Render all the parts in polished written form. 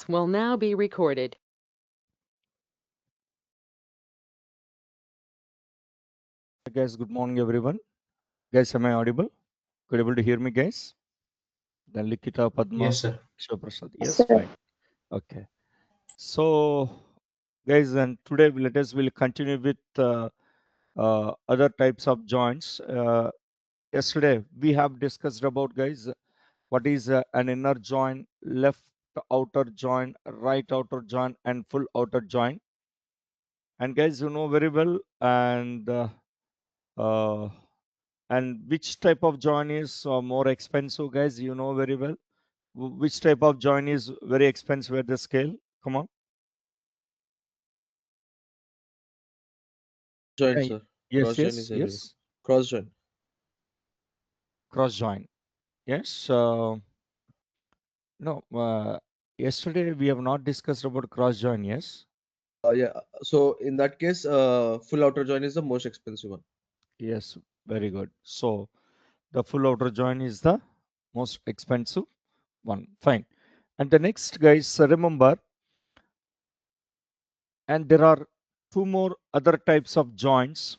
Will now be recorded. Guys, good morning, everyone. Guys, am I audible? Could you able to hear me, guys? Then Likita, Padma, Yes, sir. Shivaprasad. Yes, Yes, sir. fine. Okay. So, guys, and today let us will continue with other types of joints. Yesterday we have discussed about, guys, what is an inner join, left outer join, right outer join, and full outer join. And guys, you know very well, uh, and which type of join is more expensive, guys? You know very well. Which type of join is very expensive at the scale? Come on. Cross join, Uh, sir. yes, Cross join yes, is everywhere. yes. Cross join. Cross join. Yes. No. Yesterday we have not discussed about cross join. Yes. Yeah. So in that case, full outer join is the most expensive one. Yes. Very good. So the full outer join is the most expensive one. Fine. And the next, guys, remember, and there are two more other types of joints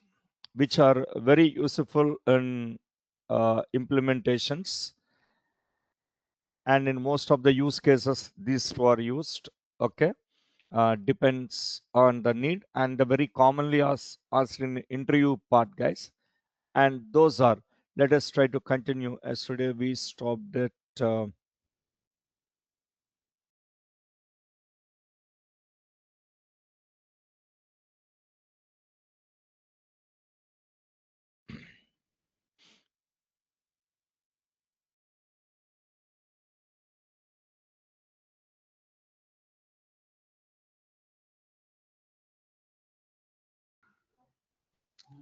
which are very useful in implementations, and in most of the use cases these two are used. Okay. Depends on the need, and the very commonly asked in interview part, guys, and those are, let us try to continue. Yesterday we stopped at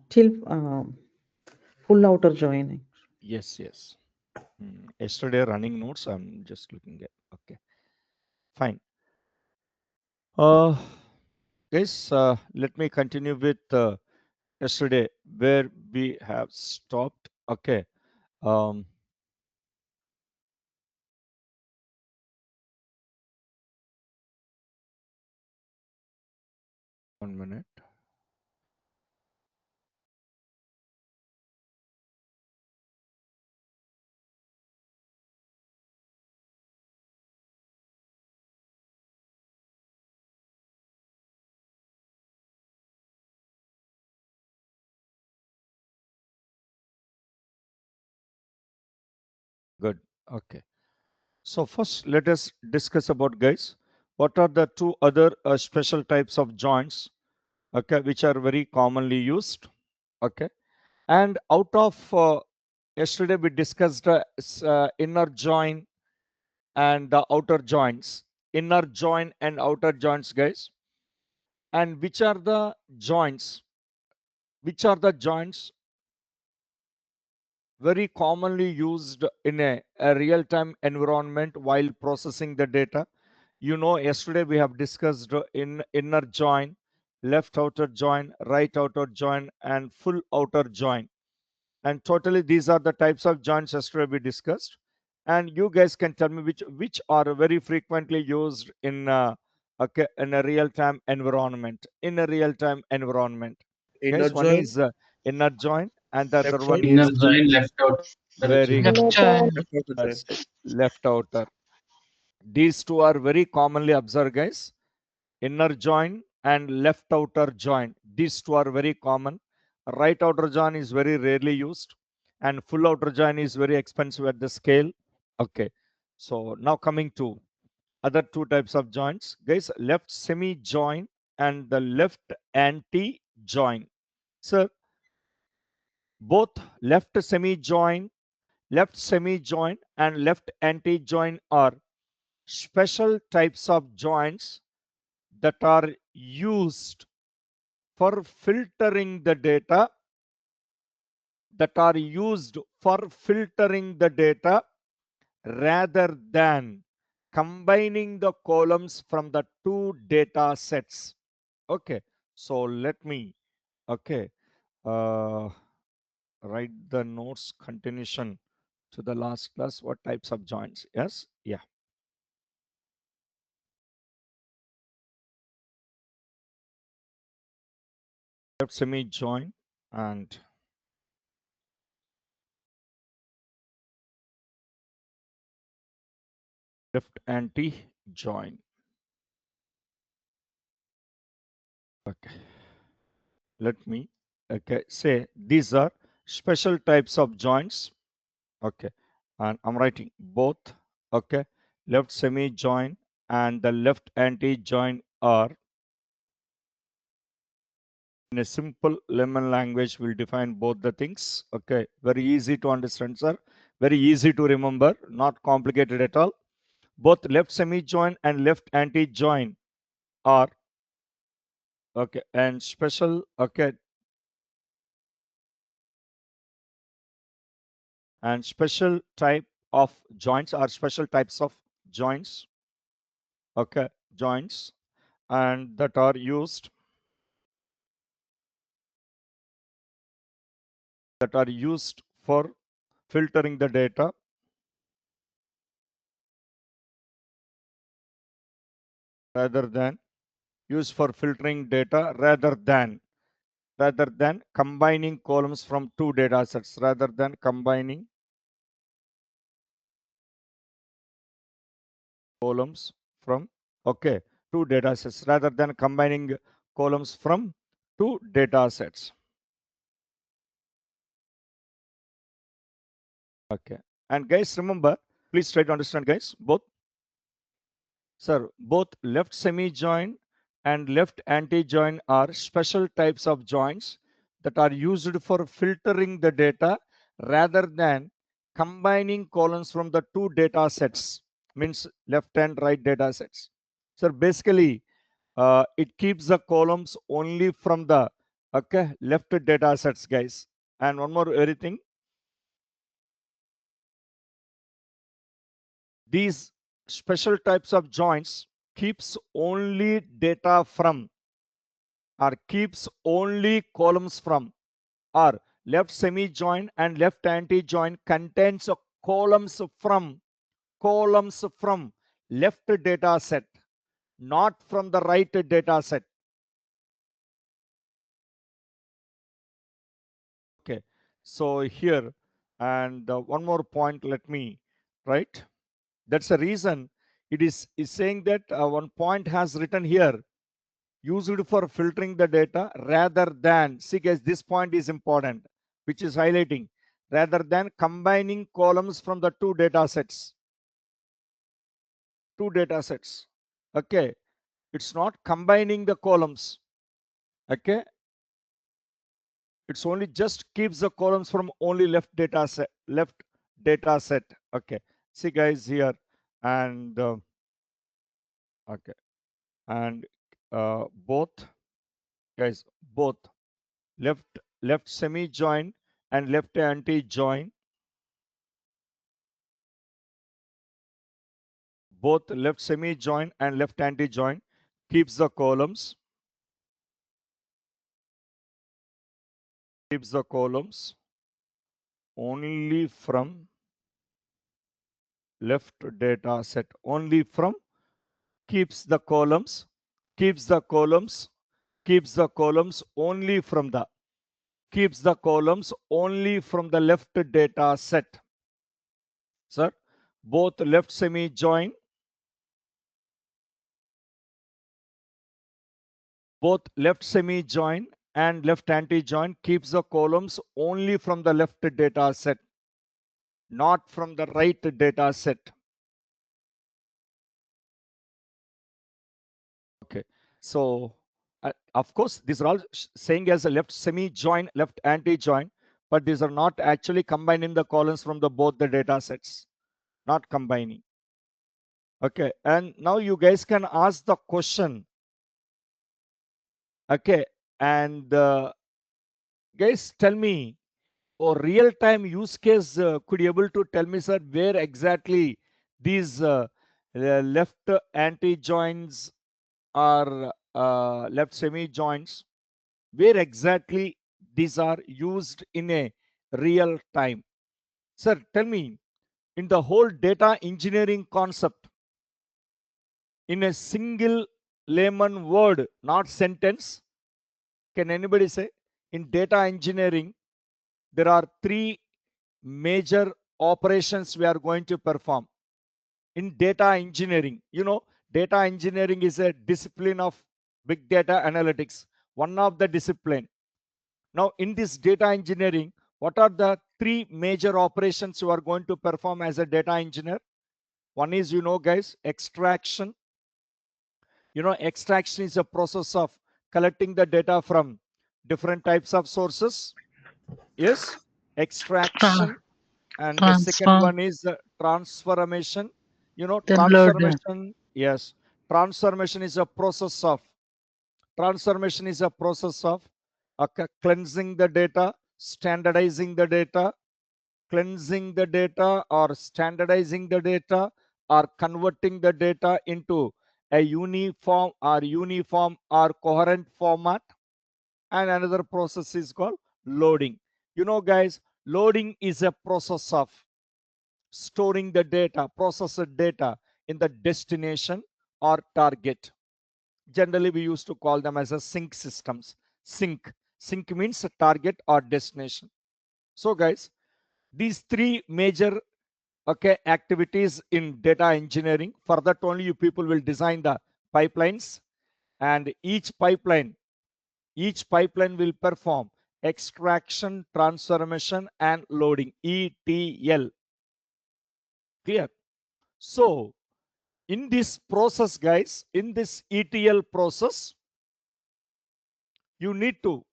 Till full outer joining. yes, yes. Yesterday running notes I'm just looking at. Okay, fine. uh Guys, let me continue with yesterday where we have stopped. Okay. um 1 minute. Good. Okay. So first, let us discuss about, guys, what are the two other special types of joints, okay, which are very commonly used. Okay. And out of yesterday we discussed inner join and the outer joints, inner join and outer joints, guys. And which are the joints very commonly used in a real-time environment while processing the data. You know, yesterday we have discussed in inner join, left outer join, right outer join, and full outer join. And totally these are the types of joints yesterday we discussed. And you guys can tell me which are very frequently used in okay, in a real-time environment. In a real-time environment, Inner guys, one join, is inner join, and the other left one join, Inner is join, left outer join. very Inner good. Left join. join. left outer join. That's it. Left outer. These two are very commonly observed, guys. Inner join and left outer join. These two are very common. Right outer join is very rarely used, and full outer join is very expensive at the scale. Okay. So now coming to other two types of joints, guys, left semi join and the left anti join. So both left semi join and left anti join are special types of joints that are used for filtering the data, rather than combining the columns from the two data sets. Okay. So let me, okay, uh, write the notes continuation to the last class. What types of joints? Yes. Yeah. left semi join and left anti join. Okay, let me say these are special types of joins. Okay, and I'm writing both. Okay, left semi join and the left anti join are, in a simple layman language, we'll define both the things. Okay, very easy to understand, sir. Very easy to remember, not complicated at all. Both left semi join and left anti join are, okay, and special, okay, and special type of joints are special types of joints. Okay, joints, and that are used for filtering the data rather than used for filtering data rather than combining columns from two data sets, rather than combining columns from, okay, two data sets, rather than combining columns from two data sets. Okay, and guys, remember, please try to understand, guys, both, sir, both left semi join and left anti join are special types of joins that are used for filtering the data rather than combining columns from the two data sets, means left and right data sets. So basically, it keeps the columns only from the, okay, left data sets, guys. And one more very thing, these special types of joins keeps only data from, or keeps only columns from, or left semi join and left anti join contains columns from left data set, not from the right data set. Okay, so here, and one more point, let me write. That's the reason it is saying that one point has written here, used for filtering the data rather than, see guys, this point is important, which is highlighting, rather than combining columns from the two data sets. Okay, it's not combining the columns. Okay, it's only just keeps the columns from only left data set. Okay, see guys here, and okay, and both, guys, both left semi join and left anti join, both left semi join and left anti join keeps the columns only from left data set, only from, keeps the columns keeps the columns only from the, left data set. Sir, both left semi join and left anti join keeps the columns only from the left data set, not from the right data set. Okay, so of course these are all saying as a left semi join, left anti join, but these are not actually combining the columns from the both the data sets, not combining. Okay, and now you guys can ask the question. Okay, and guys, tell me, or real-time use case, could you able to tell me, sir, where exactly these left anti joins or left semi joins, where exactly these are used in a real time? Sir, tell me, in the whole data engineering concept, in a single layman word, not sentence, Can anybody say? In data engineering, there are three major operations we are going to perform. In data engineering, data engineering is a discipline of big data analytics, one of the discipline. Now, in this data engineering, what are the three major operations you are going to perform as a data engineer? One is, guys, extraction. Extraction is a process of collecting the data from different types of sources. Yes, extraction. And the second Transform, one is transformation. then load them. Transformation. Yes, transformation is a process of cleansing the data, standardizing the data, cleansing the data, or standardizing the data, or converting the data into a uniform or coherent format. And another process is called loading. Guys, loading is a process of storing the data, processed data, in the destination or target. Generally, we used to call them as a sync systems. Sync means a target or destination. So guys, these three major activities in data engineering. For that only you people will design the pipelines, and each pipeline will perform extraction, transformation, and loading, ETL. Clear? So in this process, guys, in this ETL process, you need to,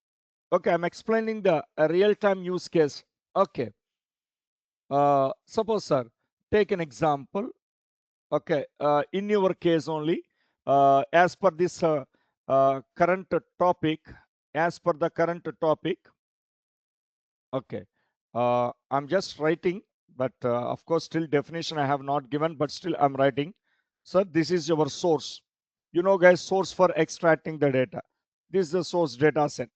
I'm explaining the real-time use case. Okay, suppose, sir, take an example. Okay, in your case only, as per this current topic, okay, I'm just writing, but of course, still definition I have not given, but still I'm writing. So this is your source. Guys, source for extracting the data. This is the source data set.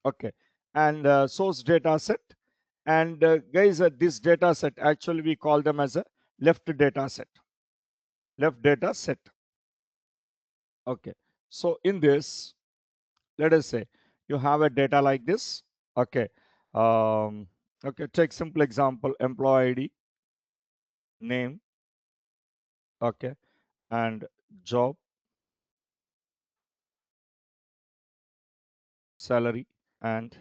Okay, and source data set. And guys, this data set, actually we call them as a left data set. Okay, so in this, let us say you have a data like this. Okay, okay, take simple example, employee ID, name, okay, and job, salary, and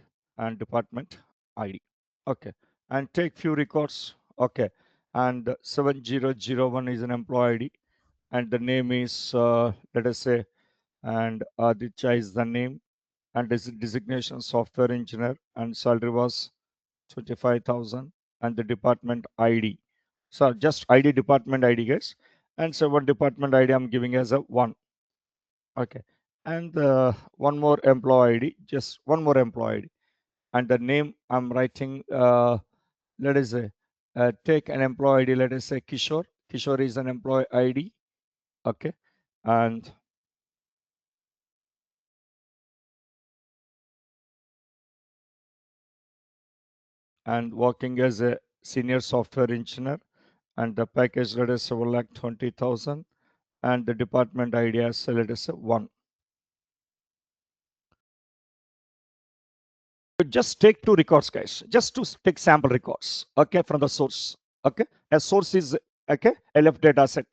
department ID. Okay, and take few records. Okay, and 7001 is an employee ID, and the name is let us say, and Aditya is the name, and designation software engineer, and salary was 25,000, and the department ID. So just ID, department ID, guys. And so one department ID I'm giving as a 1. Okay, and one more employee ID, just one more employee ID, and the name I'm writing. Let us say, take an employee ID. Let us say Kishore. Kishore is an employee ID. Okay, and working as a senior software engineer, and the package, let us say, 1,20,000, and the department ID as, let us say, 1. Just take 2 records, guys. Just to take sample records, okay, from the source. Okay, a source is, okay, a left data set.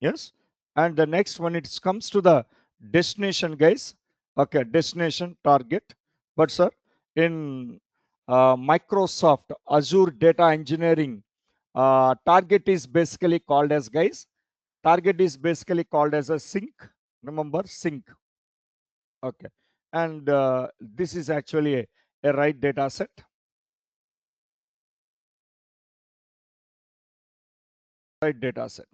Yes, and the next one, it comes to the destination, guys. Okay, destination, target. But sir, in Microsoft Azure data engineering, target is basically called as, guys, target is basically called as a sync. Remember, sync. Okay, and this is actually a right data set. Right data set.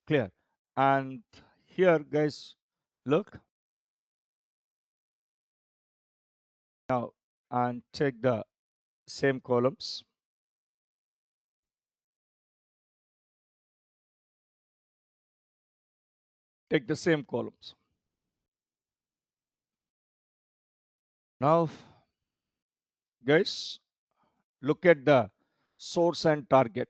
Clear? And here, guys, look now, and take the same columns. Take the same columns. Now, guys, look at the source and target.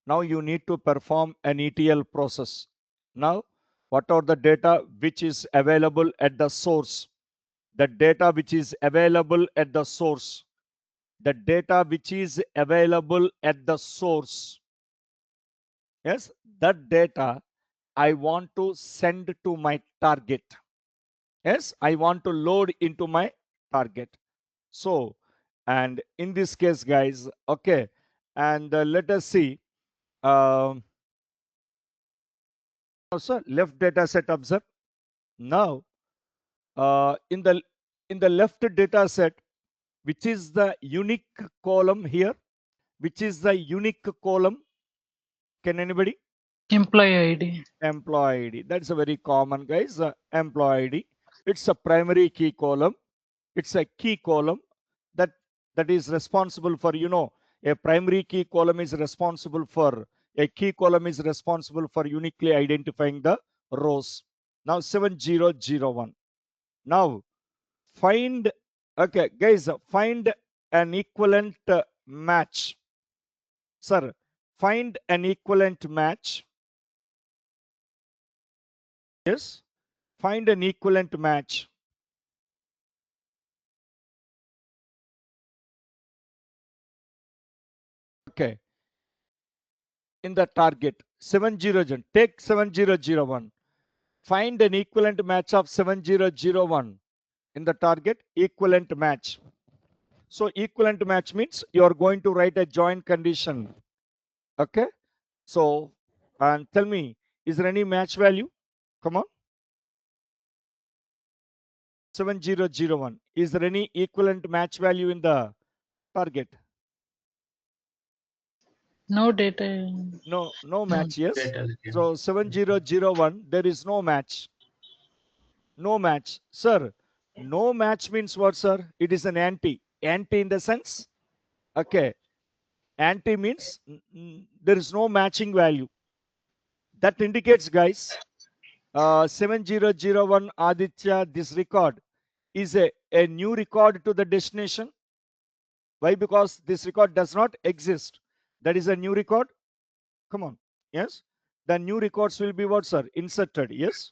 Now you need to perform an ETL process. Now, what are the data which is available at the source? the data which is available at the source. The data which is available at the source. Yes, that data I want to send to my target. Yes, I want to load into my target. So, and in this case, guys, okay, and let us see. Also, left data set observe. Now, in the left data set, which is the unique column here, which is the unique column? Can anybody? Employee ID. Employee ID. That's a very common, guys. Employee ID. It's a primary key column. It's a key column that is responsible for, a primary key column is responsible for, a key column is responsible for uniquely identifying the rows. Now 7001. Now find, okay, guys, find an equivalent match. Sir, find an equivalent match. Yes, find an equivalent match. Okay, in the target 7001, take 7001, find an equivalent match of 7001 in the target, equivalent match. So equivalent match means you are going to write a join condition. Okay, so and tell me, is there any match value? Come on. 7001, is there any equivalent match value in the target? No data. No No match. Yes, data. so 7001, there is no match. No match, sir. No match means what, sir? It is an anti in the sense, okay, anti means there is no matching value. That indicates, guys, 7001 Aditya, this record is a new record to the destination. Why? Because this record does not exist. That is a new record. Come on. Yes, the new records will be what, sir? Inserted. Yes.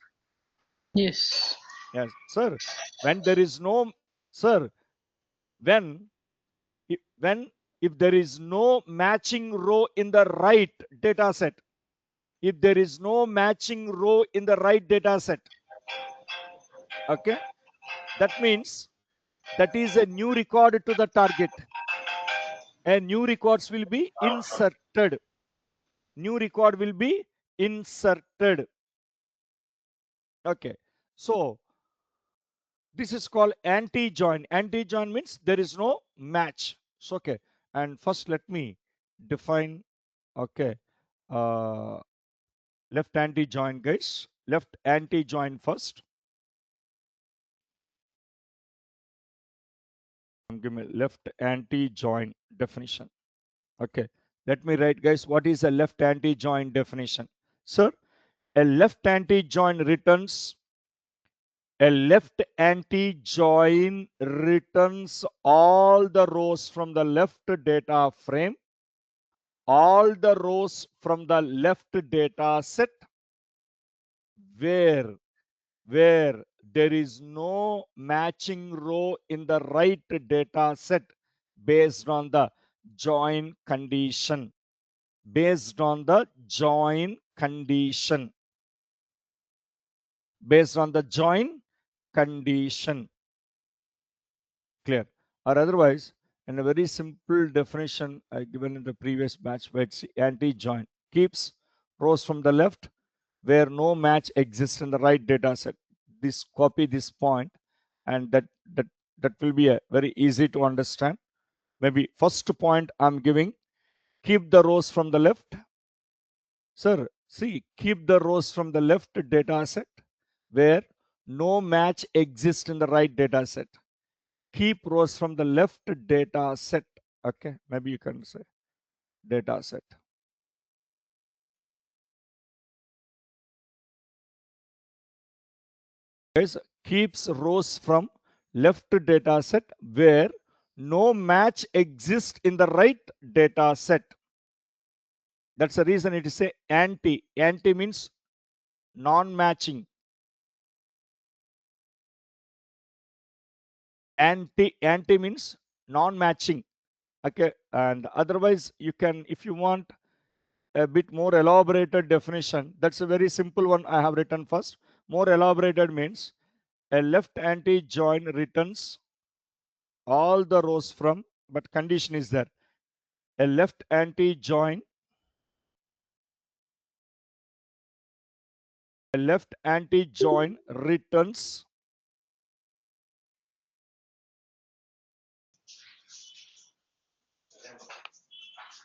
Yes. Yes, sir. When there is no, sir, when if there is no matching row in the right data set, if there is no matching row in the right data set, okay, that means that is a new record to the target, and new records will be inserted. New record will be inserted. Okay, so this is called anti-join. Anti-join means there is no match. So, okay, and first let me define, okay, left anti-join, guys. Left anti-join first. Give me left anti-join definition. Okay, let me write, guys, what is a left anti-join definition? Sir, a left anti-join returns, a left anti-join returns all the rows from the left data frame, all the rows from the left data set where there is no matching row in the right data set based on the join condition. Based on the join condition. Based on the join condition. Clear? Or otherwise, in a very simple definition given in the previous batch, where it's anti-join, keeps rows from the left where no match exists in the right data set. This copy this point, and that will be a very easy to understand. Maybe first point I'm giving, keep the rows from the left. Sir, see, keep the rows from the left data set where no match exists in the right data set. Keep rows from the left data set. Okay, maybe you can say data set. Guys, keeps rows from left data set where no match exists in the right data set. That's the reason it is a anti. Anti means non-matching. Anti means non-matching. Okay, and otherwise you can, if you want a bit more elaborated definition, that's a very simple one I have written first. More elaborated means a left anti-join returns all the rows from, but condition is there. A left anti-join returns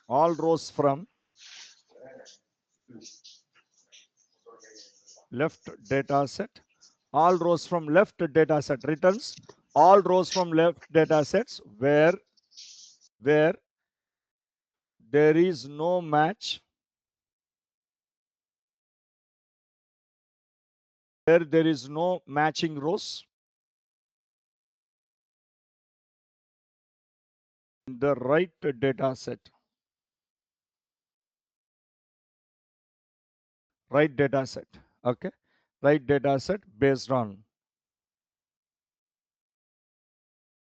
all rows from left data set. All rows from left data set returns all rows from left data sets where there is no match, where there is no matching rows in the right data set. Right data set. Okay. Right data set based on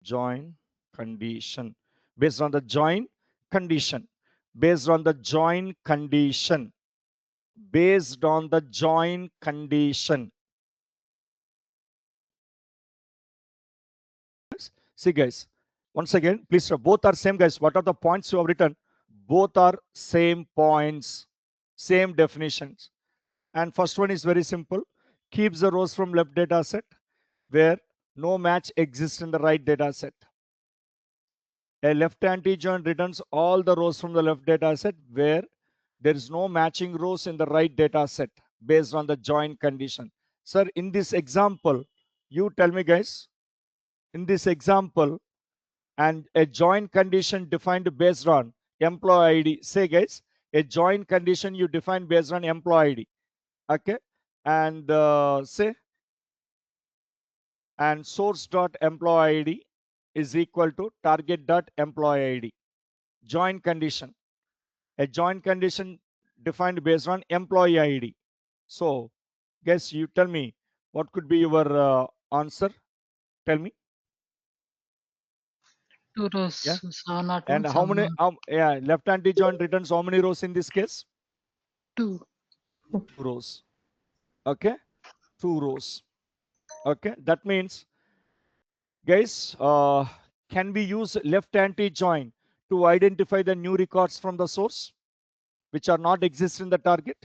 join condition. Based on the join condition. Based on the join condition. Based on the join condition. See guys, once again, please, both are same guys. What are the points you have written? Both are same points, same definitions. And first one is very simple. Keeps the rows from left data set where no match exists in the right data set. A left anti-join returns all the rows from the left data set where there is no matching rows in the right data set based on the join condition. Sir, in this example, you tell me guys, in this example, and a join condition defined based on employee ID. Say guys, a join condition you define based on employee ID. Okay, and say, and source dot employee ID is equal to target dot employee ID. Join condition. A join condition defined based on employee ID. So, guess you tell me what could be your answer. Tell me. 2 rows. Yeah. So not And one. how many? Yeah, left anti-join returns how many rows in this case? 2. 2 rows. Okay, 2 rows. Okay, that means, guys, can we use left anti-join to identify the new records from the source which are not exist in the target?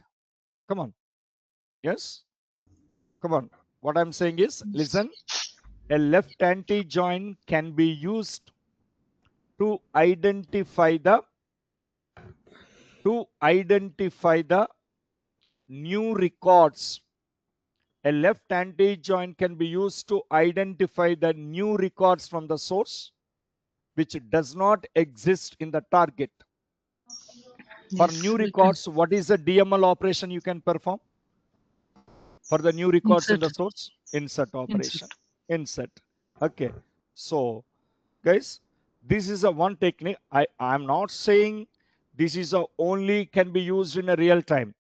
Come on. Yes. Come on. What I'm saying is, listen, a left anti-join can be used to identify the new records. A left anti-join can be used to identify the new records from the source which does not exist in the target. For Yes, new we can records, what is the DML operation you can perform? For the new records in the insert. source, insert operation. Insert. Okay, so guys, this is a one technique. I'm not saying this is a only can be used in a real time.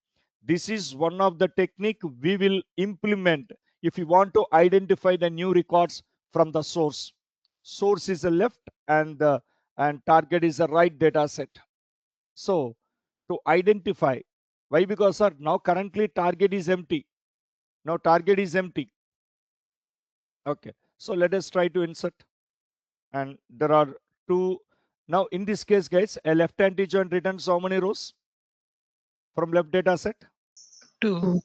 This is one of the technique we will implement if you want to identify the new records from the source. Source is a left and target is a right data set. So to identify, why? Because sir, now currently target is empty. Now target is empty. Okay, so let us try to insert. And there are 2. Now in this case guys, a left anti-join returns how many rows from left data set? 2.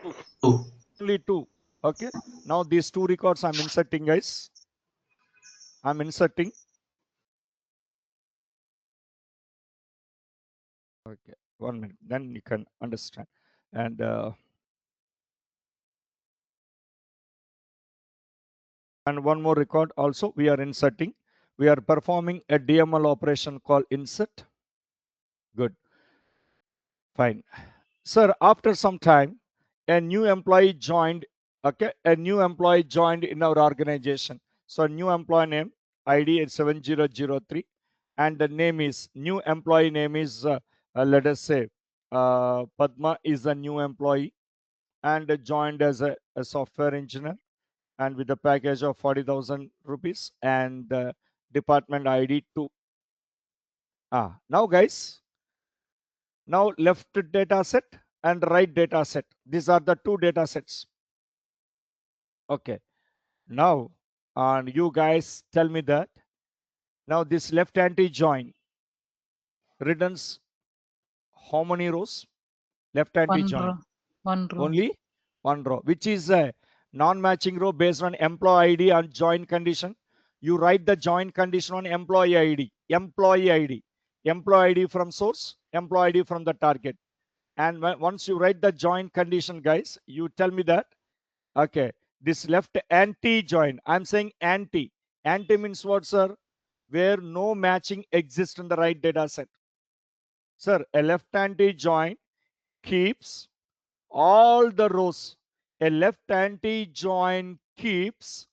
2. 2. Only 2. Okay, now these 2 records I'm inserting guys. I'm inserting. Okay, 1 minute, then you can understand. And one more record also we are inserting. We are performing a DML operation called insert. Good, fine. Sir, after some time, a new employee joined. Okay, a new employee joined in our organization. So new employee name ID is 7003, and the name is new employee name is let us say Padma is a new employee and joined as a software engineer. and with the package of 40,000 rupees and department ID 2. Now guys, now left data set and right data set. These are the two data sets. Okay. Now, and you guys tell me that. Now this left anti-join returns how many rows? Left anti-join. One row. Only one row, which is a non-matching row based on employee ID and join condition. You write the join condition on employee ID, employee ID, employee ID from source, employee ID from the target. And once you write the join condition, guys, you tell me that, okay, this left anti-join, I'm saying anti. Anti means what, sir? Where no matching exists in the right data set. Sir, a left anti-join keeps all the rows. A left anti-join keeps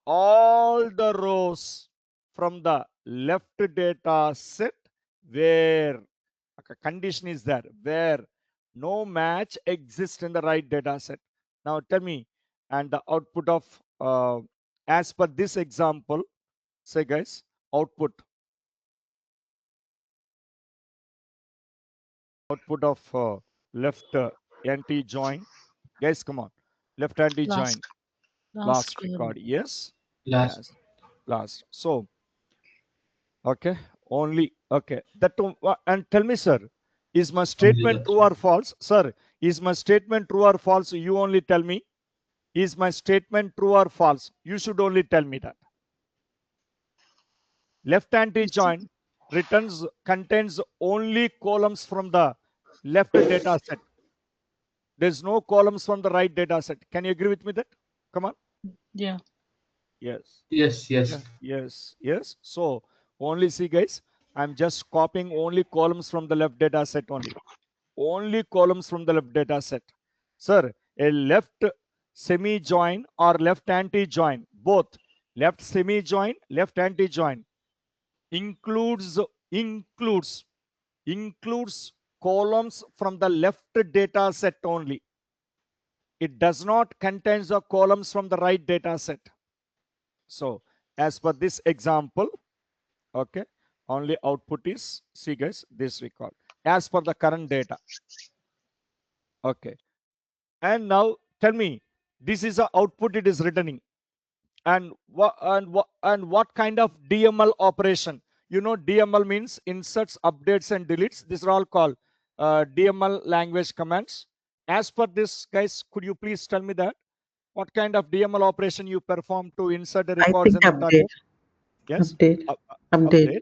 all the rows from the left data set where a condition is there, where no match exists in the right data set. Now tell me, and the output of as per this example, say guys, output of left anti-join. Guys, come on. Left anti-join. Last record. Yes. Last. Yes. Last. So, okay. Only. Okay. That and tell me, sir, is my statement that true or false? Sir, is my statement true or false? You only tell me. Is my statement true or false? You should only tell me that. Left anti-join contains only columns from the left data set. There's no columns from the right data set. Can you agree with me that? Come on. Yeah. Yes. Yes. Yes. So only see guys, I'm just copying only columns from the left data set only. Only columns from the left data set. Sir, a left semi-join or left anti-join, both left semi-join, left anti-join includes columns from the left data set only. It does not contain the columns from the right data set. So as per this example, okay, only output is, see guys, this record as per the current data. Okay, and now tell me, this is the output it is returning, and what kind of DML operation? You know, DML means inserts, updates, and deletes. These are all called DML language commands. As per this, guys, could you please tell me that what kind of DML operation you perform to insert the I records think in the update. target? Yes, Update. update. Update.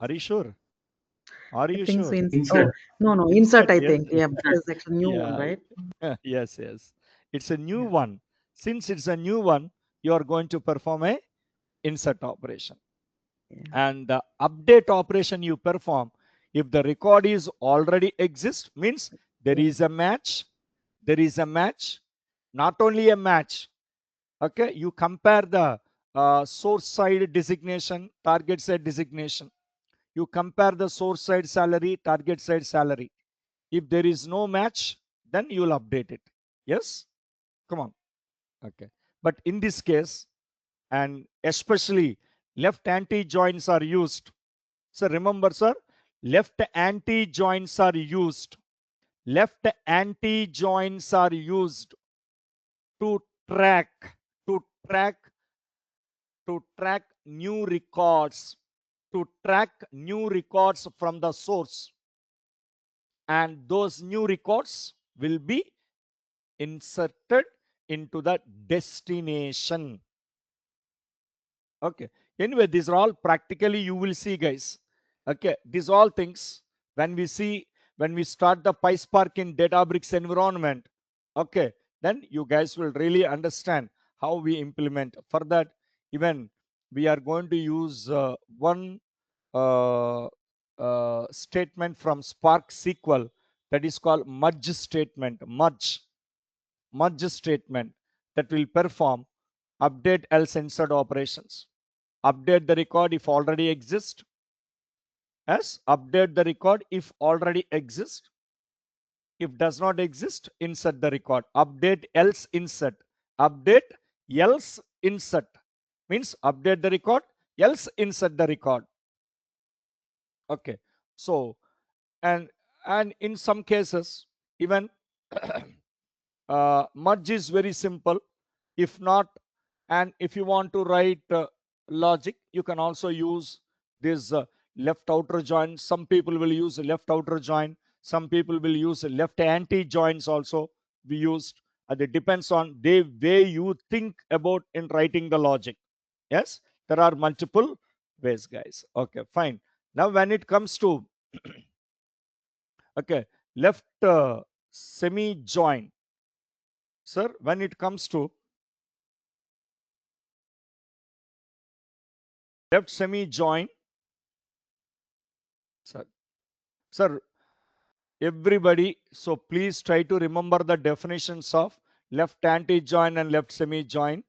Are you sure? Are I you think so. sure? Oh, Insert. no. Insert, Insert, I yes, think. yes. Yeah, because it's a new one, Yeah, right? yes. It's a new Yeah. one. Since it's a new one, you are going to perform a insert operation. Yeah. And the update operation you perform, if the record is already exist, means there Yeah. is a match. There is a match. Not only a match. Okay, you compare the source side designation, target side designation. You compare the source side salary, target side salary. If there is no match, then you will update it. Yes, come on. Okay, but in this case, and especially left anti joins are used. So remember, sir, left anti joins are used. Left anti joins are used to track to track new records, to track new records from the source, and those new records will be inserted into the destination. Okay, anyway, these are all practically you will see, guys. Okay, these all things when we start the PySpark in Databricks environment, okay, then you guys will really understand how we implement. For that, even we are going to use one uh, statement from Spark SQL, that is called merge statement. Merge statement that will perform update else insert operations. Update the record if already exists. Yes, update the record if already exists. If does not exist, insert the record. Update else insert. Update else insert means update the record, else insert the record. Okay, so and in some cases even merge is very simple. If not, and if you want to write logic, you can also use this left outer join. Some people will use left outer join, some people will use left anti joins also be used. It depends on the way you think about in writing the logic. Yes, there are multiple ways, guys. Okay, fine. Now when it comes to okay, left semi join, sir, when it comes to left semi join, sir, everybody, so please try to remember the definitions of left anti join and left semi join.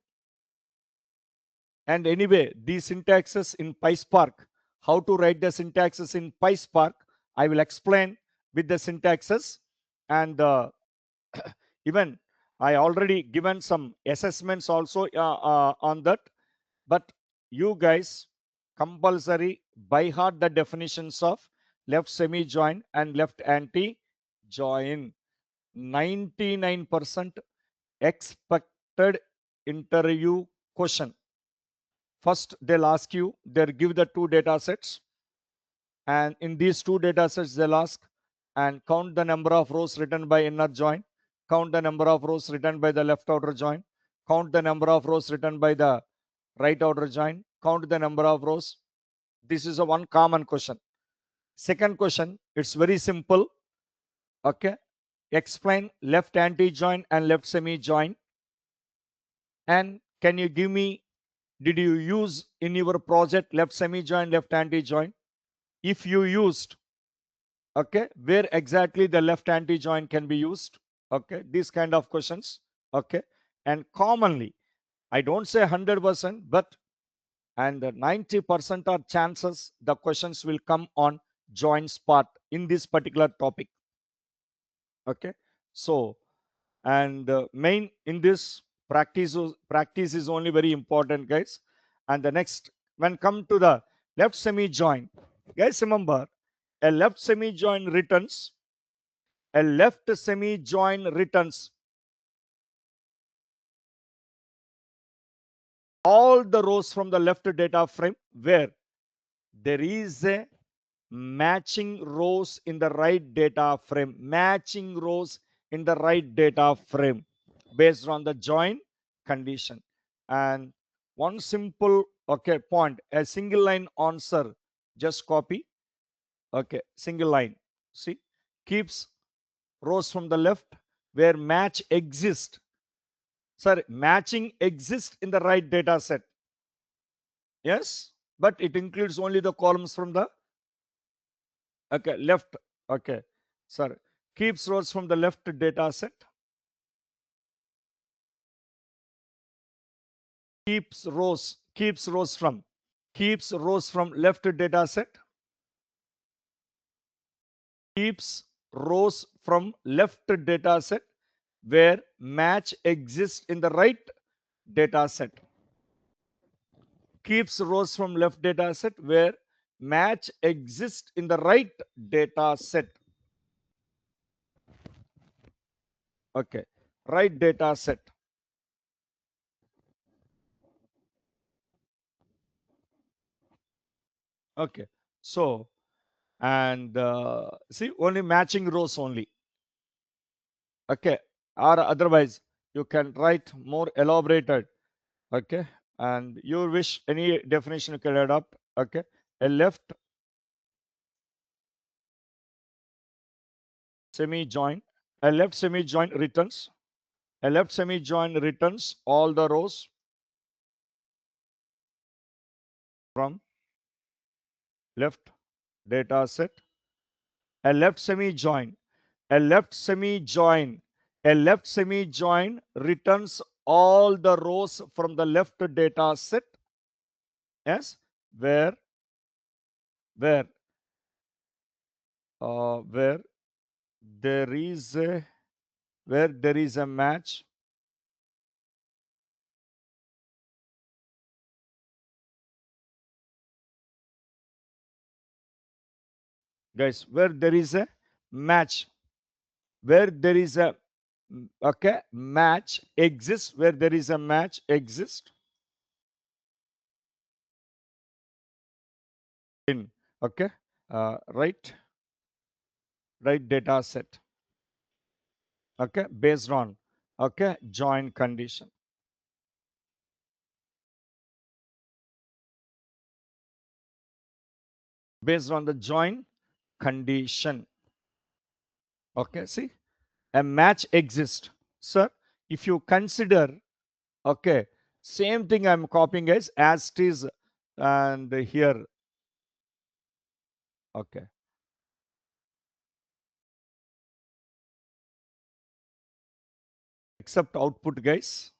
And anyway, these syntaxes in PySpark, how to write the syntaxes in PySpark, I will explain with the syntaxes. And even I already given some assessments also on that. But you guys compulsory by heart the definitions of left semi join and left anti join. 99% expected interview question. First, they'll ask you, they'll give the two data sets, and in these two data sets, they'll ask and count the number of rows written by inner join, count the number of rows written by the left outer join, count the number of rows written by the right outer join, count the number of rows. This is a one common question. Second question, it's very simple. Okay, explain left anti join and left semi join. And can you give me, did you use in your project left semi join, left anti join? If you used, okay, where exactly the left anti join can be used? Okay, these kind of questions. Okay, and commonly, I don't say 100%, but and 90% are chances the questions will come on joins part in this particular topic. Okay, so and main in this practice is only very important, guys. And the next, when come to the left semi join, guys, remember a left semi join returns all the rows from the left data frame where there is a matching rows in the right data frame, matching rows in the right data frame based on the join condition. And one simple okay point, a single line answer, just copy. Okay, single line, see, keeps rows from the left where match exists. Sorry, matching exists in the right data set. Yes, but it includes only the columns from the okay left. Okay, sorry, keeps rows from the left data set, keeps rows from left data set, keeps rows from left data set where match exists in the right data set, keeps rows from left data set where match exists in the right data set. Okay, right data set. Okay, so and see, only matching rows only. Okay, or otherwise you can write more elaborated. Okay, and you wish any definition you can add up. Okay, a left semi join, a left semi join returns all the rows from left data set. A left semi join, a left semi join, a left semi join returns all the rows from the left data set. Yes, where where where there is a match guys, where there is a match, where there is a okay match exists, where there is a match exists in okay right data set, okay, based on okay join condition, based on the join condition. Okay, see, a match exists, sir. If you consider okay same thing I'm copying as it is, and here okay except output, guys.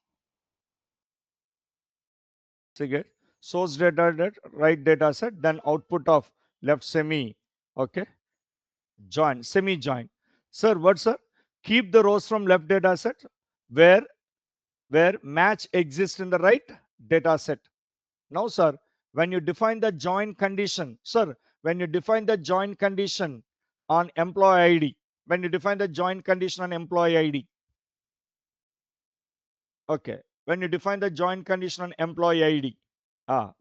See, get source data right data set, then output of left semi okay join semi join. Sir, what, sir? Keep the rows from left data set where match exists in the right data set. Now, sir, when you define the join condition, sir, when you define the join condition on employee ID, when you define the join condition on employee ID, okay, when you define the join condition on employee ID,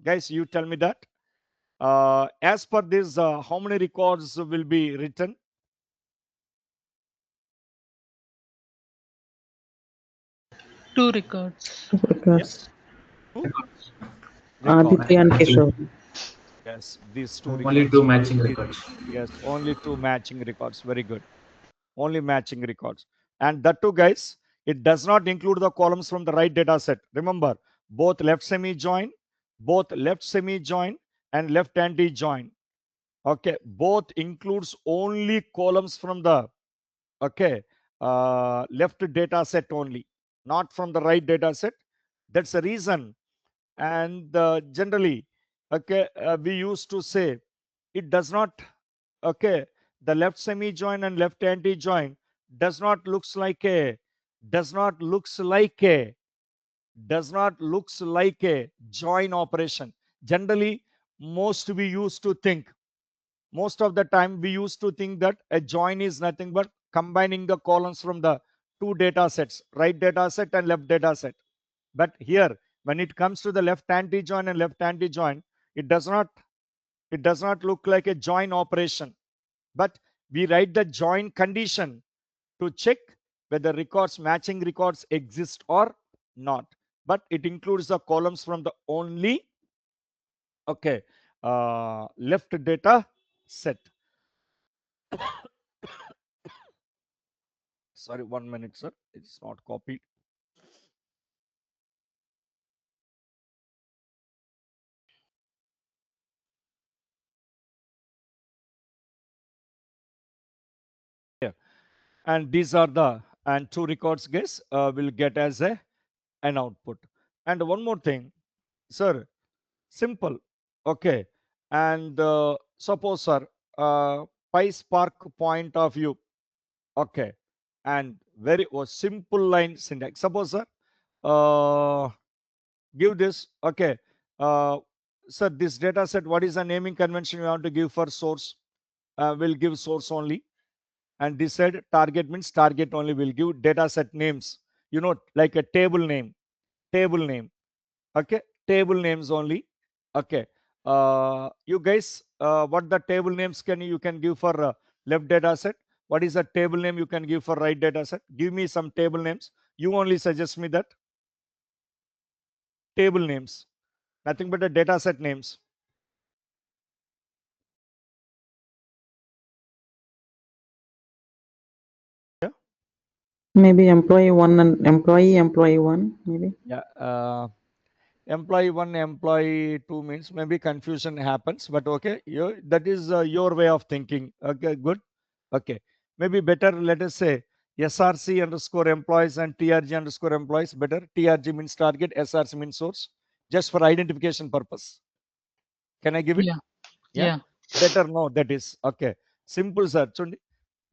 guys, you tell me that. As per this, how many records will be written? Two records. Records. Two records. Aditya and Keshav. Yes, these two Only records. two matching records. Yes, only two matching records. Very good. Only matching records. And that too, guys, it does not include the columns from the right data set. Remember, both left semi join, and left anti join. Okay, both includes only columns from the okay left data set only, not from the right data set. That's the reason. And generally, okay, we used to say it does not okay the left semi join and left anti join does not looks like a does not looks like a does not looks like a join operation. Generally, most of the time we used to think that a join is nothing but combining the columns from the two data sets, right data set and left data set. But here, when it comes to the left anti join and left anti join, it does not look like a join operation, but we write the join condition to check whether matching records exist or not. But it includes the columns from the only okay left data set. Sorry, 1 minute, sir. It's not copied. Yeah, and these are the and two records, guys, will get as an output. And one more thing, sir, simple. Okay, and suppose, sir, PySpark point of view. Okay, and very simple line syntax. Suppose, sir, give this. Okay, sir, this data set. What is the naming convention you want to give for source? We'll give source only. And this said target means target only. Will give data set names. Like a table name. Okay, table names only. Okay, you guys, what the table names you can give for left data set? What is the table name you can give for right data set? Give me some table names. You only suggest me that table names, nothing but the data set names. Yeah, Maybe employee one and employee one, maybe. yeah. Employee 1, employee 2 means maybe confusion happens, but okay, that is your way of thinking. Okay, good. Okay, maybe better, let us say src underscore employees and trg underscore employees. Better, trg means target, src means source, just for identification purpose. Can I give it? Yeah. Yeah, Yeah. better. No, that is okay. Simple search only.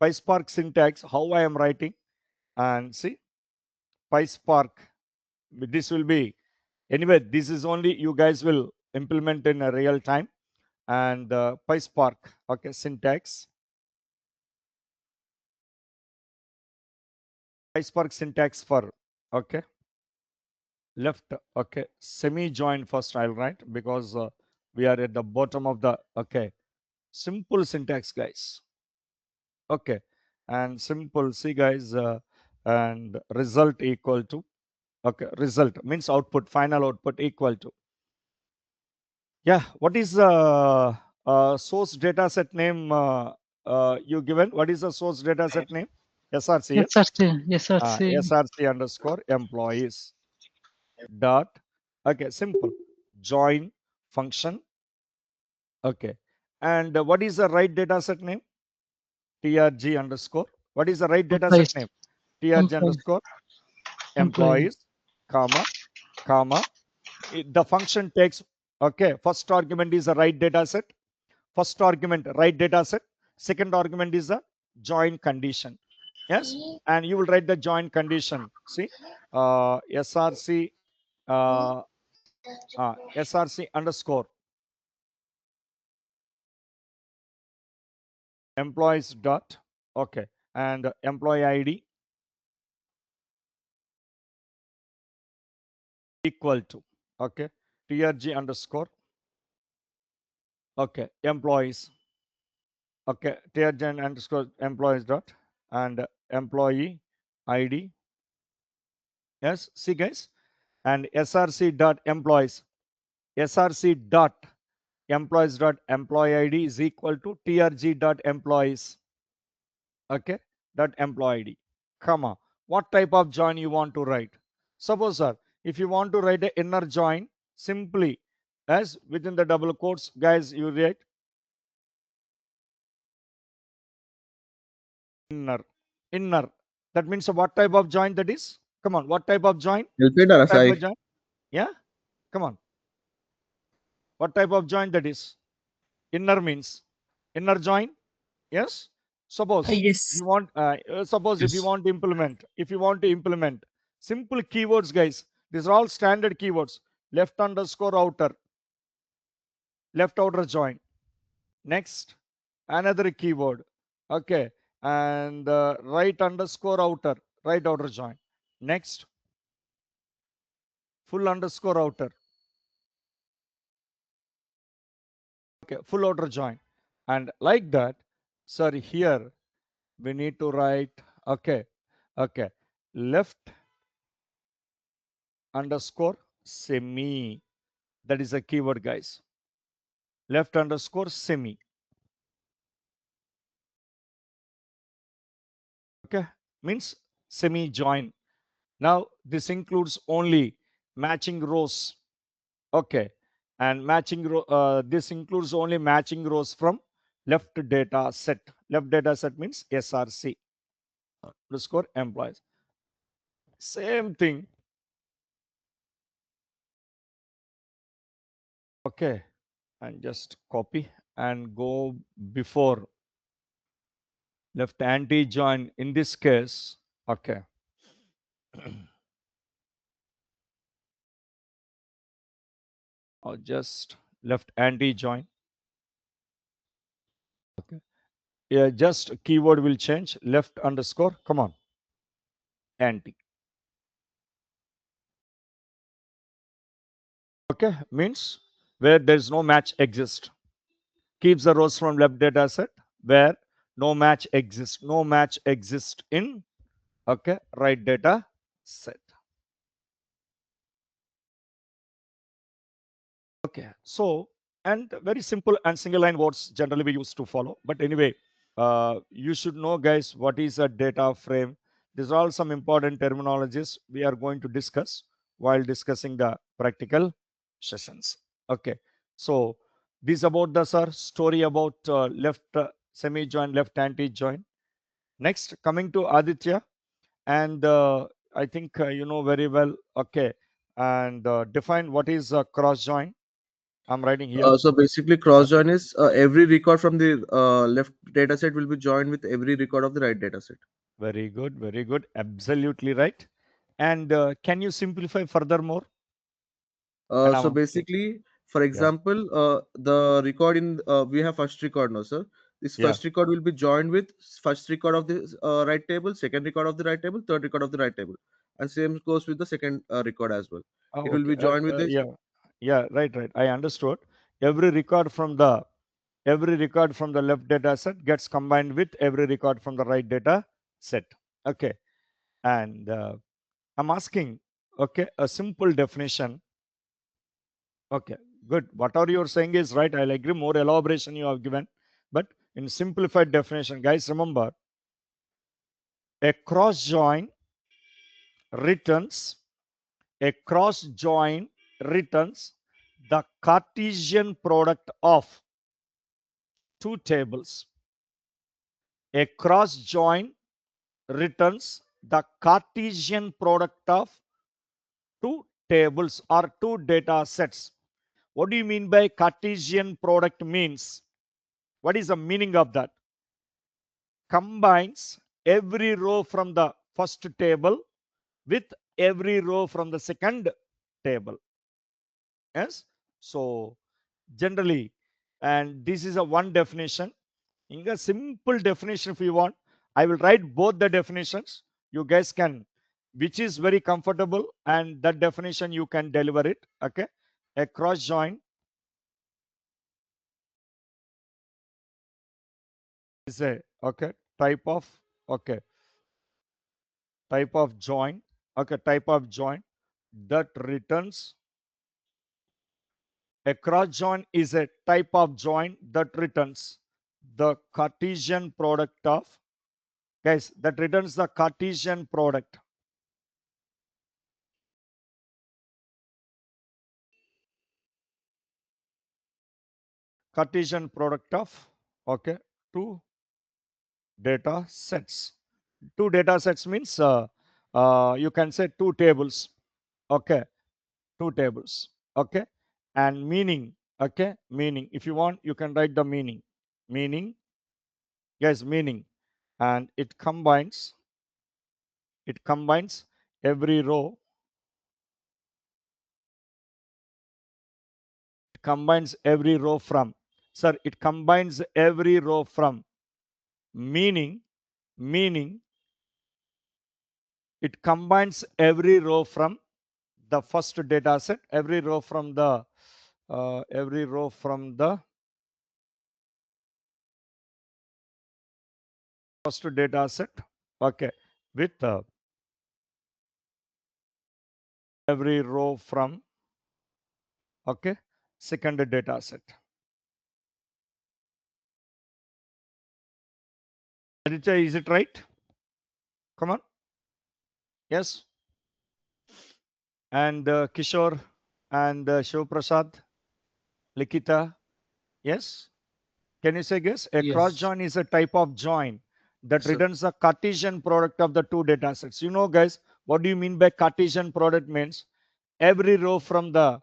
PySpark syntax, how I am writing, and see PySpark, this will be anyway, this is only you guys will implement in a real time. and PySpark. Okay, syntax. PySpark syntax for, okay, left, okay, semi-join first I'll write because we are at the bottom of the, okay, simple syntax, guys. Okay, and simple, see guys, and result equal to, okay, result means output, final output equal to, yeah, what is the source data set name you given? What is the source data set name? SRC, yes? SRC, SRC, SRC underscore employees dot, okay, simple, join function, okay, and what is the right data set name? TRG underscore, what is the right data set employees, name? TRG employees, underscore employee, employees, comma, comma, the function takes, okay, first argument is the right data set, first argument right data set, second argument is the join condition, yes, and you will write the join condition, see, SRC SRC underscore employees dot, okay, and employee ID equal to, okay, TRG underscore, okay, employees, okay, TRG underscore employees dot, and employee ID, yes, see guys, and SRC dot employees, SRC dot employees dot employee ID is equal to TRG dot employees, okay, dot employee ID, comma, what type of join you want to write? Suppose, sir, if you want to write an inner join, simply as within the double quotes, guys, you write inner, inner. That means what type of join that is? Come on, what type of join? Helped What or type of aside? join? Yeah, come on. What type of join that is? Inner means inner join. Yes. Suppose Yes. you want, suppose if you Yes. want to implement, simple keywords, guys. These are all standard keywords. Left underscore outer, left outer join. Next, another keyword. Okay, and right underscore outer, right outer join. Next, full underscore outer. Okay, full outer join, and like that. Sir, here we need to write, okay, okay, left underscore semi, that is a keyword, guys, left underscore semi, okay, means semi join. Now this includes only matching rows, okay, and matching row, this includes only matching rows from left data set. Left data set means SRC underscore employees, same thing, okay, and just copy and go before left anti join in this case, okay. Or just left anti join, okay, yeah, just keyword will change, left underscore, come on, anti, okay, means where there is no match exist, keeps the rows from left data set where no match exists, no match exists in, okay, right data set. Okay, so, and very simple and single line words generally we used to follow. But anyway, you should know, guys, what is a data frame. These are all some important terminologies we are going to discuss while discussing the practical sessions. Okay, so this about the, sir, story about left semi join, left anti join. Next, coming to Aditya, and I think you know very well. Okay, and define what is cross join. I'm writing here. So basically, cross join is every record from the left data set will be joined with every record of the right data set. Very good, very good. Absolutely right. And can you simplify furthermore? And So basically, For example, the record in we have first record now, sir. This Yeah. first record will be joined with first record of the right table, second record of the right table, third record of the right table, and same goes with the second record as well. Oh, It will okay. be joined with this. Yeah, right. I understood. Every record from the left data set gets combined with every record from the right data set. Okay. And I'm asking, okay, a simple definition. Okay, good. Whatever you're saying is right. I'll agree. More elaboration you have given, but in simplified definition, guys, remember a cross join returns the Cartesian product of two tables. A cross join returns the Cartesian product of two tables or two data sets. What do you mean by Cartesian product means? What is the meaning of that? Combines every row from the first table with every row from the second table. Yes. So generally, and this is a one definition. In a simple definition, if you want, I will write both the definitions. You guys can, which is very comfortable, and that definition you can deliver it. Okay. A cross join is a type of type of join that returns. A cross join is a type of join that returns the Cartesian product of, guys, that returns the Cartesian product of two data sets. Two data sets means you can say two tables. Okay, two tables. Okay, and meaning. Okay, meaning. If you want, you can write the meaning. Meaning, yes, meaning, and it combines every row. It combines every row from. Sir, it combines every row from. Meaning, it combines every row from the first data set, every row from the first data set, okay, with every row from second data set. Aditya, is it right? Come on. Yes. And Kishore and Shiv Prasad, Likita, yes. Can you say yes? A cross Yes, join is a type of join that sir. returns the Cartesian product of the two data sets. You know, guys, what do you mean by Cartesian product? Means every row from the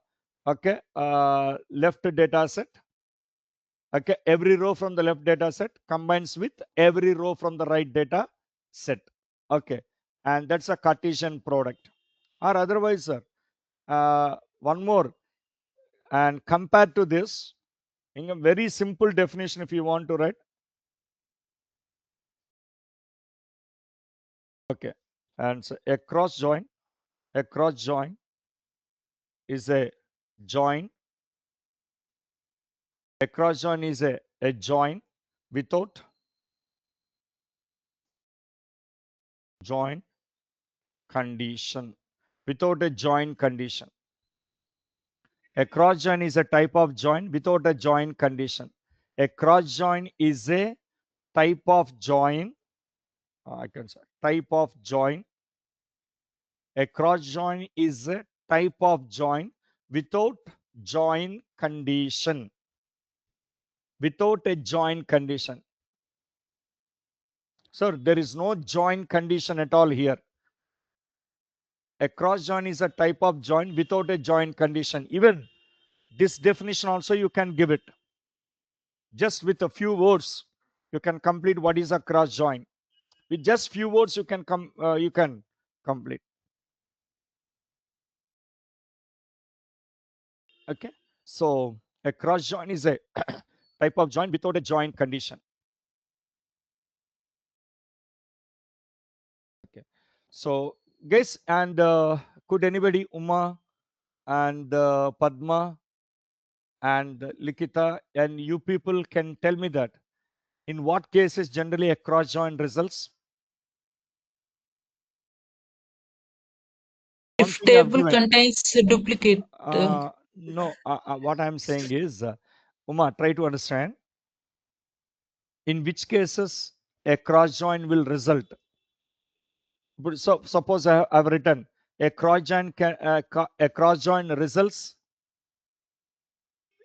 left data set, every row from the left data set combines with every row from the right data set. Okay, and that's a Cartesian product. Or otherwise, sir, one more, and compared to this, in a very simple definition, if you want to write, okay, and so a cross join is a join. A cross join is a join without join condition. Without a join condition. A cross join is a type of join without a join condition. A cross join is a type of join. I can say type of join. A cross join is a type of join without join condition. Without a join condition. Sir, there is no join condition at all here. A cross join is a type of join without a join condition. Even this definition also you can give it. Just with a few words, you can complete what is a cross join. With just few words, you can complete. Okay. So a cross join is a type of join without a join condition. Okay. So guys, and could anybody, Uma and Padma and Likita, and you people can tell me that in what cases generally a cross join results? One If thing I've table given. contains a duplicate. No, what I'm saying is, Uma, try to understand in which cases a cross join will result. But so suppose I've written a cross join a cross join results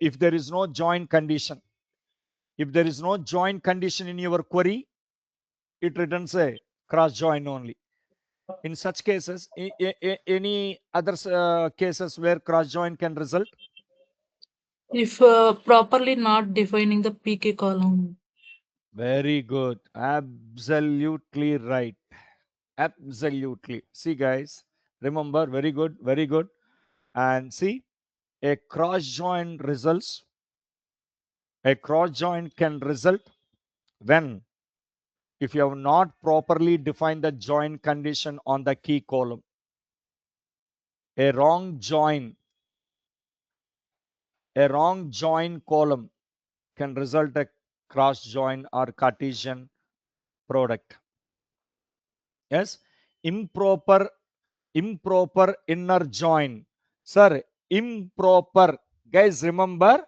if there is no join condition. If there is no join condition in your query, it returns a cross join only. In such cases, any other cases where cross join can result? If properly not defining the PK column. Very good. Absolutely right. Absolutely. See, guys, remember, very good, very good. And see, a cross join results. A cross join can result when if you have not properly defined the join condition on the key column. A wrong join column can result a cross join or Cartesian product. Yes, improper inner join. Sir, improper. Guys, remember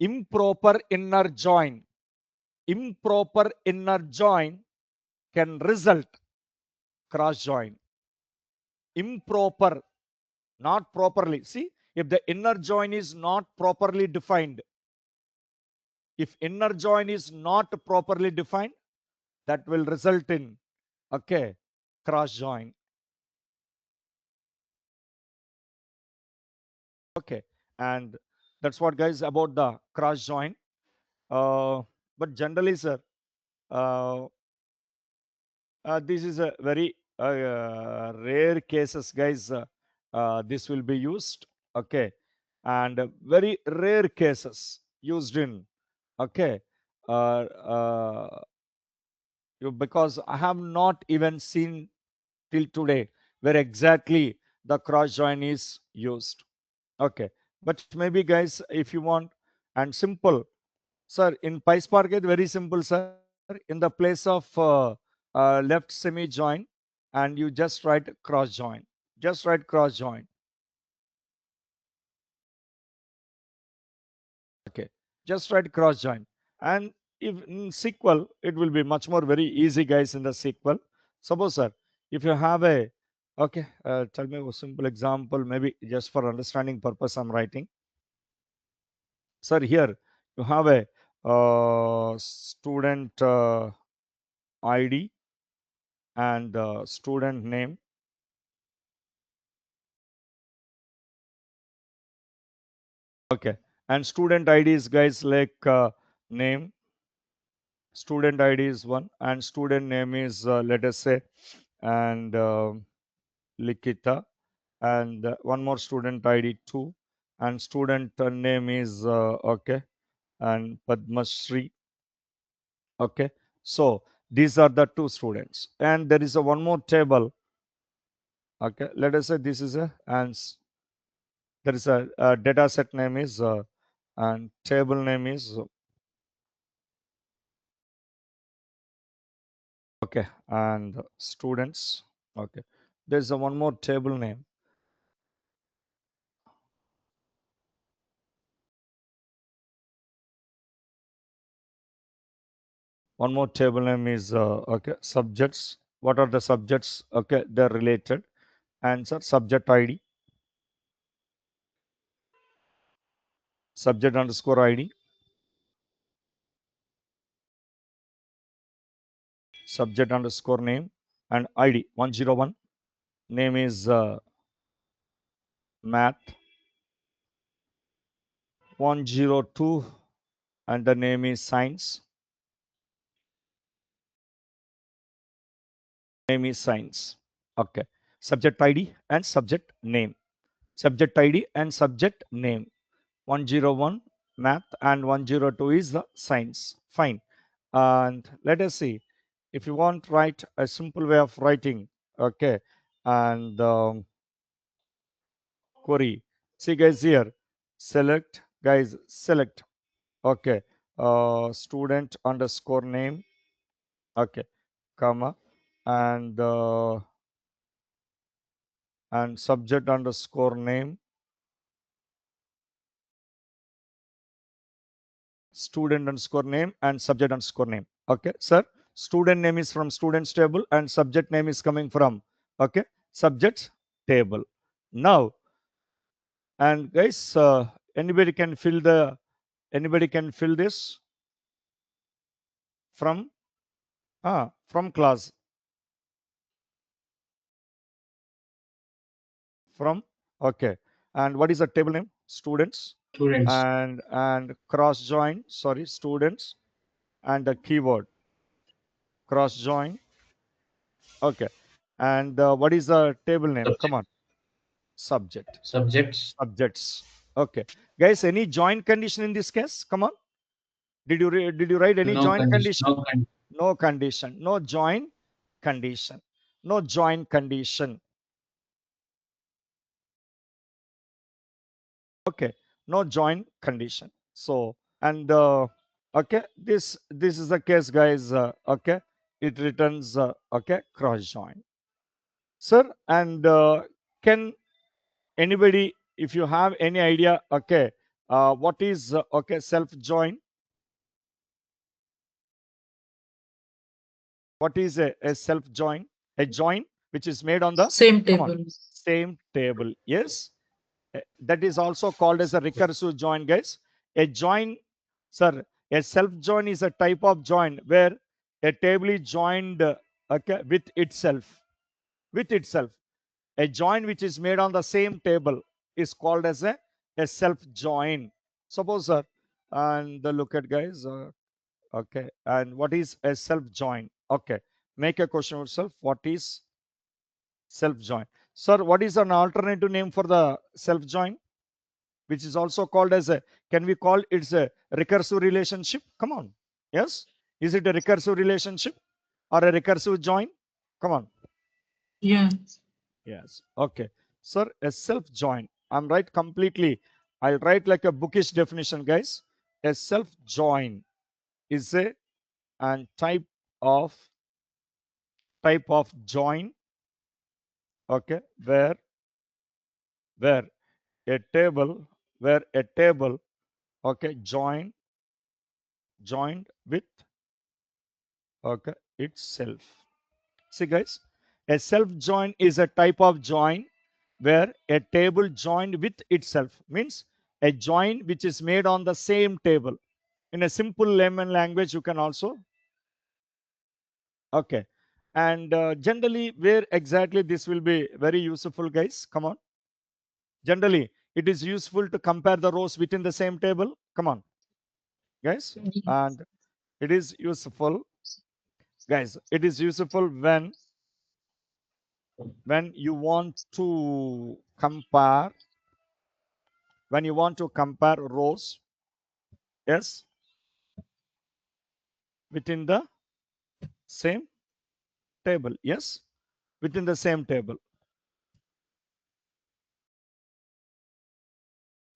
improper inner join. Improper inner join can result cross join. Improper, not properly. See, if the inner join is not properly defined, if inner join is not properly defined, that will result in, okay, cross join. Okay, and that's what, guys, about the cross join. But generally, sir, uh, this is a very rare cases, guys. This will be used, okay, and very rare cases used in, okay, because I have not even seen till today where exactly the cross join is used. Okay, but maybe, guys, if you want, and simple, sir, in PySpark, it's very simple, sir. In the place of left semi join, and you just write cross join. Just write cross join. Okay, just write cross join. And if in SQL, it will be much more very easy, guys, in the SQL. Suppose, sir, if you have a, okay, tell me a simple example, maybe just for understanding purpose, I'm writing. Sir, here you have a student ID and student name. Okay, and student ID is, guys, like name. Student ID is one, and student name is let us say, and Likita, and one more student ID two, and student name is okay, and Padmasri. Okay, so these are the two students, and there is a one more table. Okay, let us say this is a, and there is a data set name is and table name is, okay, and students. Okay, there's a one more table name. One more table name is okay, subjects. What are the subjects? Okay, they're related. Answer subject ID, subject underscore ID, subject underscore name, and ID 101. Name is math 102, and the name is science. Name is science. Okay, subject ID and subject name. Subject ID and subject name. 101 math and 102 is the science. Fine. And let us see if you want write a simple way of writing. Okay. And query. See guys here. Select guys. Select. Okay. Student underscore name. Okay. Comma and subject underscore name, student underscore name, and subject underscore name. Okay, sir. Student name is from students table and subject name is coming from, okay, subjects table. Now, and guys, anybody can fill this from class, from, okay. And what is the table name? Students. Students. And cross join, sorry, students, and the keyword cross join. Okay. And what is the table name? Subject. Come on. Subject. Subjects. Subjects. Okay. Guys, any join condition in this case? Come on. Did you write any No join condition. condition? No condition. No join condition. No join condition. Okay. No join condition. So, and okay, this is the case, guys. Okay. It returns okay, cross join. Sir, and can anybody, if you have any idea, okay, what is okay, self join? What is a self join? A join which is made on the Same come on, table. same table. Yes. That is also called as a recursive join, guys. A join, sir, a self join is a type of join where a table is joined okay, with itself. With itself. A join which is made on the same table is called as a self join. Suppose, sir, and look at guys. Okay, and what is a self join? Okay, make a question yourself. What is self join, sir? What is an alternative name for the self join, which is also called as a? Can we call it's a recursive relationship? Come on, yes. Is it a recursive relationship or a recursive join? Come on. Yeah. Yes. Okay. Sir, a self join. I'm right completely. I'll write like a bookish definition, guys. A self join is a and of type of join. Okay, where a table okay joined with okay itself. See guys, a self join is a type of join where a table joined with itself, means a join which is made on the same table. In a simple layman language, you can also okay. And generally, where exactly this will be very useful, guys? Come on. Generally, it is useful to compare the rows within the same table. Come on, guys. And it is useful, guys. It is useful when you want to compare rows, yes, within the same table. Yes, within the same table.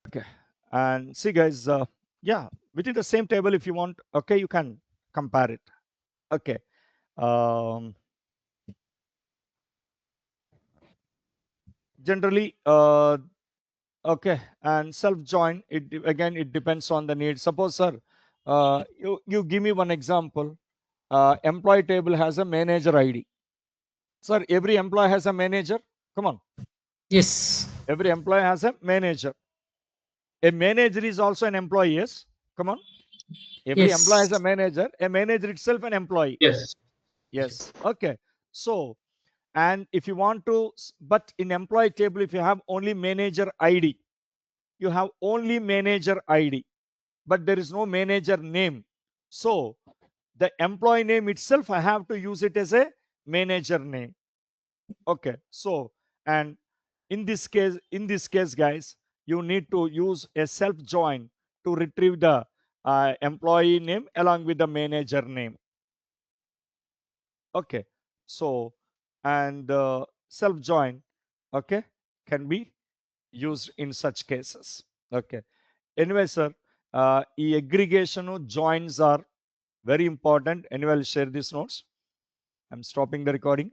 Okay. And see, guys, yeah, within the same table, if you want, okay, you can compare it. Okay. Um, generally, okay, and self join. Again, it depends on the need. Suppose, sir, you give me one example. Employee table has a manager ID. Sir, every employee has a manager. Come on. Yes. Every employee has a manager. A manager is also an employee. Yes. Come on. Every employee has a Yes. manager. A manager itself an employee. Yes. Yes. Okay. So, and if you want to, but in employee table, if you have only manager ID, you have only manager ID, but there is no manager name. So the employee name itself, I have to use it as a manager name. Okay. So, and in this case, guys, you need to use a self join to retrieve the employee name along with the manager name. Okay, so and self join, okay, can be used in such cases. Okay, anyway sir, ఈ aggregation joins are very important. Anyway, I'll share these notes. I'm stopping the recording.